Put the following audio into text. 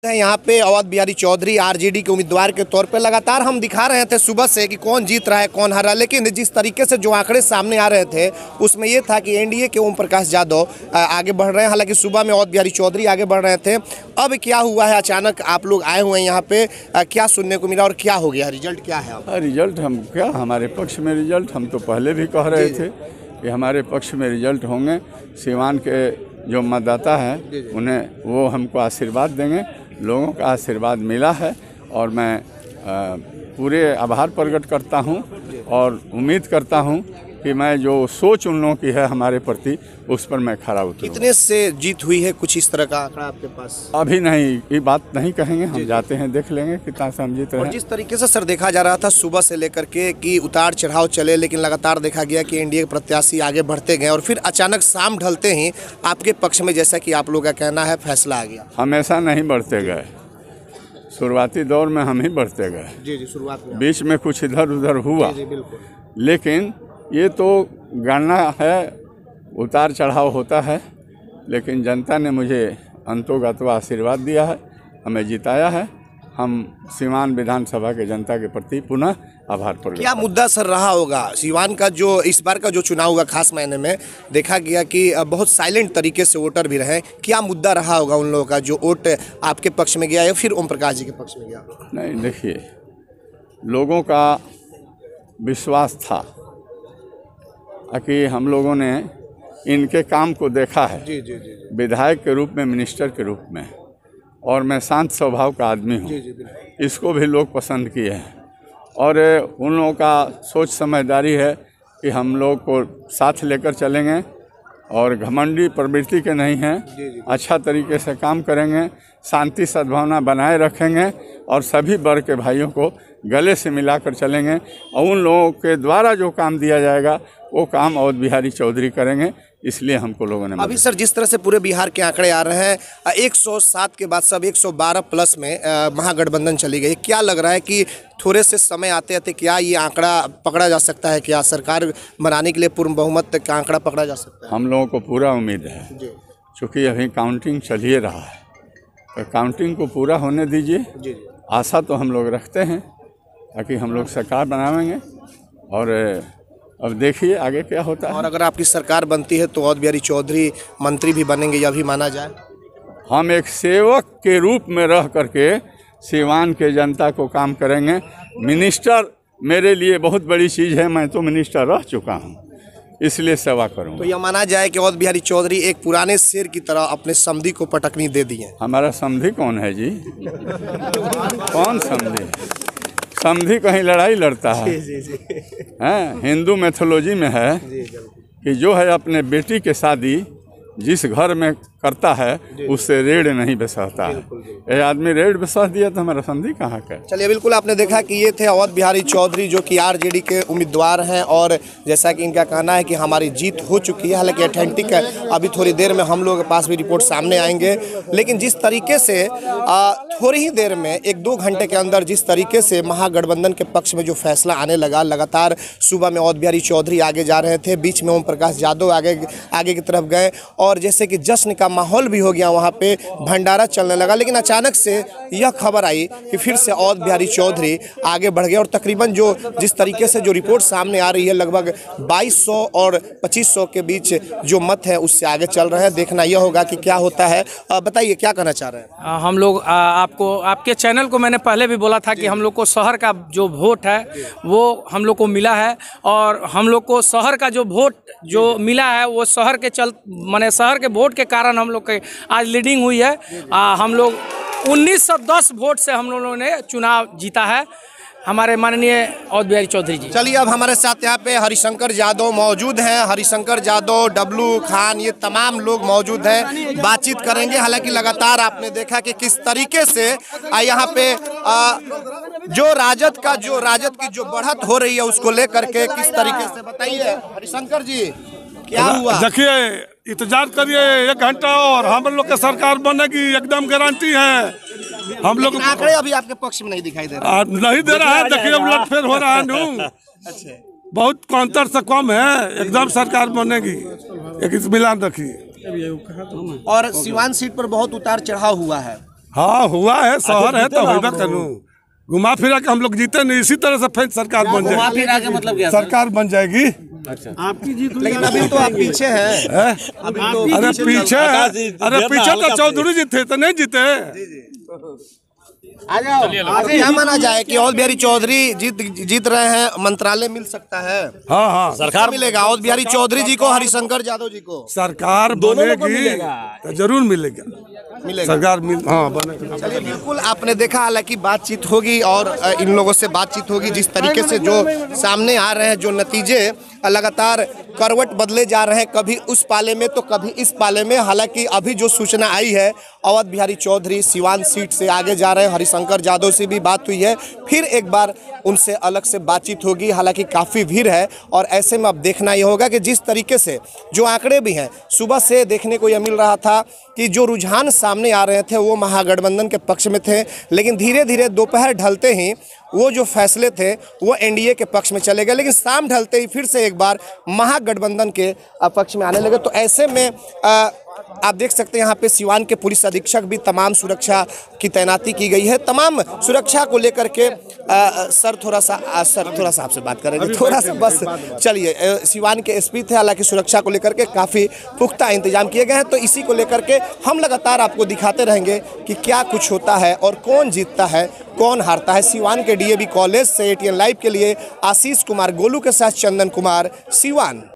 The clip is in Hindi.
हैं यहाँ पे अवध बिहारी चौधरी आरजेडी के उम्मीदवार के तौर पे लगातार हम दिखा रहे थे सुबह से कि कौन जीत रहा है कौन हारा, लेकिन जिस तरीके से जो आंकड़े सामने आ रहे थे उसमें ये था कि एनडीए के ओम प्रकाश यादव आगे बढ़ रहे हैं। हालांकि सुबह में अवध बिहारी चौधरी आगे बढ़ रहे थे। अब क्या हुआ है, अचानक आप लोग आए हुए हैं यहाँ पे, क्या सुनने को मिला और क्या हो गया, रिजल्ट क्या है? रिजल्ट हम क्या, हमारे पक्ष में रिजल्ट, हम तो पहले भी कह रहे थे कि हमारे पक्ष में रिजल्ट होंगे। सीवान के जो मतदाता हैं उन्हें वो हमको आशीर्वाद देंगे। लोगों का आशीर्वाद मिला है और मैं पूरे आभार प्रकट करता हूं और उम्मीद करता हूं कि मैं जो सोच उन लोगों की है हमारे प्रति उस पर मैं खरा उतरूं। कितने से जीत हुई है, कुछ इस तरह का आंकड़ा आपके पास? अभी नहीं, ये बात नहीं कहेंगे, हम जाते हैं देख लेंगे कितना से हम जीत रहे हैं। और जिस तरीके से सर देखा जा रहा था सुबह से लेकर के कि उतार चढ़ाव चले, लेकिन लगातार देखा गया कि एनडीए के प्रत्याशी आगे बढ़ते गए और फिर अचानक शाम ढलते ही आपके पक्ष में, जैसा कि आप लोग का कहना है, फैसला आ गया। हमेशा नहीं बढ़ते गए, शुरुआती दौर में हम ही बढ़ते गए। जी शुरुआत में बीच में कुछ इधर उधर हुआ। जी बिल्कुल। लेकिन ये तो गणना है, उतार चढ़ाव होता है, लेकिन जनता ने मुझे अंतोगत्वा आशीर्वाद दिया है, हमें जिताया है। हम सीवान विधानसभा के जनता के प्रति पुनः आभार प्रकट। क्या मुद्दा सर रहा होगा सीवान का, जो इस बार का जो चुनाव हुआ खास मायने में देखा गया कि बहुत साइलेंट तरीके से वोटर भी रहे, क्या मुद्दा रहा होगा उन लोगों का जो वोट आपके पक्ष में गया या फिर ओम प्रकाश जी के पक्ष में गया? नहीं, देखिए, लोगों का विश्वास था कि हम लोगों ने इनके काम को देखा है। जी। विधायक के रूप में, मिनिस्टर के रूप में, और मैं शांत स्वभाव का आदमी हूँ। इसको भी लोग पसंद किए हैं और उन लोगों का सोच समझदारी है कि हम लोग को साथ लेकर चलेंगे और घमंडी प्रवृत्ति के नहीं हैं। अच्छा तरीके से काम करेंगे, शांति सद्भावना बनाए रखेंगे और सभी वर्ग के भाइयों को गले से मिलाकर चलेंगे और उन लोगों के द्वारा जो काम दिया जाएगा वो काम अवध बिहारी चौधरी करेंगे। इसलिए हमको लोगों ने अभी सर जिस तरह से पूरे बिहार के आंकड़े आ रहे हैं, 107 के बाद सब 112 प्लस में महागठबंधन चली गई, क्या लग रहा है कि थोड़े से समय आते आते क्या ये आंकड़ा पकड़ा जा सकता है? क्या सरकार बनाने के लिए पूर्ण बहुमत का आंकड़ा पकड़ा जा सकता है? हम लोगों को पूरा उम्मीद है, चूँकि अभी काउंटिंग चल ही रहा है, तो काउंटिंग को पूरा होने दीजिए। आशा तो हम लोग रखते हैं ताकि हम लोग सरकार बनाएंगे और अब देखिए आगे क्या होता है। और अगर आपकी सरकार बनती है तो अवध बिहारी चौधरी मंत्री भी बनेंगे, यह भी माना जाए? हम एक सेवक के रूप में रह करके सीवान के जनता को काम करेंगे। मिनिस्टर मेरे लिए बहुत बड़ी चीज़ है, मैं तो मिनिस्टर रह चुका हूँ, इसलिए सेवा करूँगा। तो यह माना जाए कि अवध बिहारी चौधरी एक पुराने शेर की तरह अपने समधी को पटकनी दे दी है? हमारा समधी कौन है जी? कौन समधी? समधी कहीं लड़ाई लड़ता है? हैं, हिंदू मैथोलॉजी में है कि जो है अपने बेटी के शादी जिस घर में करता है उससे रेड़ नहीं बसाता है। ये आदमी रेड़ बसा दिया तो हमारा समधी कहाँ का? चलिए, बिल्कुल आपने देखा कि ये थे अवध बिहारी चौधरी जो कि आरजेडी के उम्मीदवार हैं और जैसा कि इनका कहना है कि हमारी जीत हो चुकी है। हालांकि अथेंटिक है, अभी थोड़ी देर में हम लोग के पास भी रिपोर्ट सामने आएंगे, लेकिन जिस तरीके से थोड़ी ही देर में 1-2 घंटे के अंदर जिस तरीके से महागठबंधन के पक्ष में जो फैसला आने लगा, लगातार सुबह में अवध बिहारी चौधरी आगे जा रहे थे, बीच में ओम प्रकाश यादव आगे की तरफ गए और जैसे कि जश्न का माहौल भी हो गया, वहाँ पे भंडारा चलने लगा। लेकिन अचानक से यह खबर आई कि फिर से अवध बिहारी चौधरी आगे बढ़ गए और तकरीबन जो जिस तरीके से जो रिपोर्ट सामने आ रही है, लगभग 2200 और 2500 के बीच जो मत है उससे आगे चल रहे हैं। देखना यह होगा कि क्या होता है। बताइए क्या कहना चाह रहे हैं? हम लोग आपको, आपके चैनल को मैंने पहले भी बोला था कि हम लोग को शहर का जो वोट है वो हम लोग को मिला है और हम लोग को शहर का जो वोट जो मिला है वो शहर के माने शहर के वोट के कारण हम लोग के आज लीडिंग हुई है। हम लोग 1910 वोट से हम लोगों ने चुनाव जीता है, हमारे माननीय अवध बिहारी चौधरी जी। चलिए, अब हमारे साथ यहाँ पे हरिशंकर यादव मौजूद हैं। हरिशंकर यादव, डब्लू खान, ये तमाम लोग मौजूद हैं, बातचीत करेंगे। हालांकि लगातार आपने देखा कि किस तरीके से यहाँ पे जो राजद की जो बढ़त हो रही है उसको लेकर के किस तरीके से, बताइए हरिशंकर जी क्या हुआ? देखिए, इंतजार करिए 1 घंटा और हम लोग की सरकार बनेगी, एकदम गारंटी है। हम लोग आंकड़े अभी आपके पक्ष में नहीं दिखाई दे रहा नहीं दे रहा है। देखिए उलटफेर हो रहा है, बहुत काउंटर से कम है, एकदम सरकार बनेगी, एक इत्मीनान रखिए। और सीवान सीट पर बहुत उतार चढ़ाव हुआ है, हाँ हुआ है, शहर है तो होगा करूँ। घुमा फिरा के हम लोग जीते नहीं, इसी तरह से फिर सरकार बन घुमा फिरा के मतलब क्या? सरकार बन जाएगी। अच्छा, आपकी जीत लेकिन अभी तो आप पीछे हैं। अरे पीछे तो चौधरी जी थे तो नहीं जीते। क्या माना जाए कि अवध बिहारी चौधरी जीत रहे हैं, मंत्रालय मिल सकता है? हाँ हाँ, सरकार मिलेगा अवध बिहारी चौधरी जी को, हरिशंकर यादव जी को? सरकार बनेगी तो जरूर मिलेगा, सरकार हाँ बनेगा। चलिए, बिल्कुल आपने देखा, हालांकि बातचीत होगी और इन लोगों से बातचीत होगी। जिस तरीके से जो सामने आ रहे हैं, जो नतीजे लगातार करवट बदले जा रहे हैं, कभी उस पाले में तो कभी इस पाले में। हालांकि अभी जो सूचना आई है, अवध बिहारी चौधरी सिवान सीट से आगे जा रहे हैं। हरिशंकर यादव से भी बात हुई है, फिर एक बार उनसे अलग से बातचीत होगी। हालांकि काफ़ी भीड़ है और ऐसे में अब देखना ये होगा कि जिस तरीके से जो आंकड़े भी हैं, सुबह से देखने को यह मिल रहा था कि जो रुझान सामने आ रहे थे वो महागठबंधन के पक्ष में थे, लेकिन धीरे धीरे दोपहर ढलते ही वो जो फैसले थे वो एनडीए के पक्ष में चले गए, लेकिन शाम ढलते ही फिर से एक बार महागठबंधन के पक्ष में आने लगे। तो ऐसे में आप देख सकते हैं यहाँ पे सिवान के पुलिस अधीक्षक भी तमाम सुरक्षा की तैनाती की गई है। तमाम सुरक्षा को लेकर के सर थोड़ा सा आपसे बात करेंगे, थोड़ा सा बस चलिए। सिवान के एसपी थे, हालांकि सुरक्षा को लेकर के काफ़ी पुख्ता इंतजाम किए गए हैं। तो इसी को लेकर के हम लगातार आपको दिखाते रहेंगे कि क्या कुछ होता है और कौन जीतता है कौन हारता है। सिवान के डीएवी कॉलेज से एटीएन लाइव के लिए आशीष कुमार गोलू के साथ चंदन कुमार, सिवान।